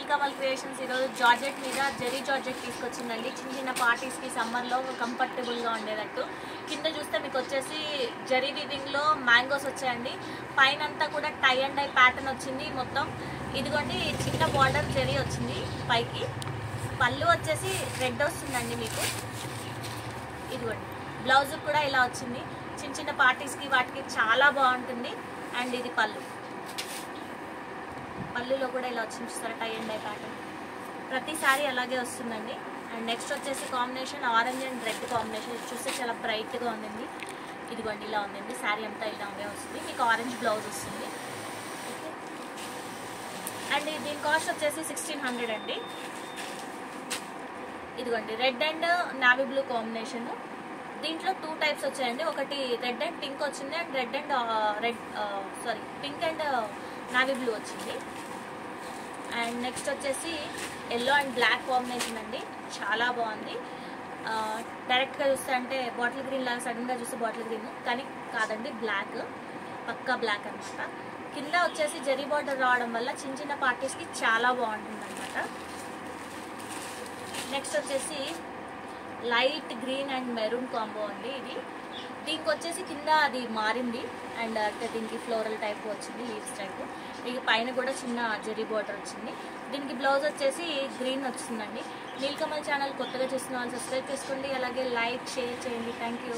Neelakamal creations ఈరోజు georgette మీద zari georgette తీసుకొచ్చిందండి. చిన్న చిన్న పార్టీస్కి సమ్మర్లో కంఫర్టబుల్గా ఉండేటట్టు. కింద చూస్తే మీకు వచ్చేసి జెరీ వీవింగ్లో మ్యాంగోస్ వచ్చాయండి. పైన అంతా కూడా టై అండ్ డై ప్యాటర్న్ వచ్చింది మొత్తం. ఇదిగోండి చిన్న బార్డర్ జెరీ వచ్చింది పైకి. పళ్ళు వచ్చేసి రెడ్ వస్తుందండి మీకు. ఇదిగోండి బ్లౌజ్ కూడా ఇలా వచ్చింది. చిన్న చిన్న పార్టీస్కి వాటికి చాలా బాగుంటుంది. అండ్ ఇది పళ్ళులో కూడా ఇలా వచ్చింది చూస్తారా, టై అండ్ డై ప్యాటర్న్. ప్రతిసారి అలాగే వస్తుందండి. అండ్ నెక్స్ట్ వచ్చేసి combination orange and red combination. చూస్తే చాలా బ్రైట్గా ఉండింది. ఇదిగోండి ఇలా ఉందండి. శారీ అంతా ఇలాగే వస్తుంది. మీకు ఆరెంజ్ బ్లౌజ్ వస్తుంది. ఓకే. అండ్ దీని కాస్ట్ వచ్చేసి 1600 అండి. ఇదిగోండి red and navy blue combination. దీంట్లో 2 టైప్స్ వచ్చాయండి. ఒకటి రెడ్ అండ్ పింక్ వచ్చింది and pink and navy blue వచ్చింది. అండ్ నెక్స్ట్ వచ్చేసి ఎల్లో అండ్ బ్లాక్ కాంబినేషన్ అండి. చాలా బాగుంది. డైరెక్ట్గా చూస్తే అంటే బాటిల్ గ్రీన్ లాగా సడన్గా చూస్తే బాటిల్ గ్రీన్, కానీ కాదండి, బ్లాక్, పక్కా బ్లాక్ అనమాట. కింద వచ్చేసి జరీ బార్డర్ రావడం వల్ల చిన్న చిన్న పార్టీస్కి చాలా బాగుంటుంది అనమాట. నెక్స్ట్ వచ్చేసి light green and maroon combo అండి ఇది. దీనికి వచ్చేసి కింద అది మారింది అండ్ అంటే దీనికి ఫ్లోరల్ టైప్ వచ్చింది, లీవ్స్ టైప్. దీనికి పైన కూడా చిన్న జరీ బార్డర్ వచ్చింది. దీనికి బ్లౌజ్ వచ్చేసి గ్రీన్ వచ్చిందండి. నీలకమల్ ఛానల్ కొత్తగా చూస్తున్న వాళ్ళు సబ్స్క్రైబ్ చేసుకోండి, అలాగే లైక్ షేర్ చేయండి. Thank you.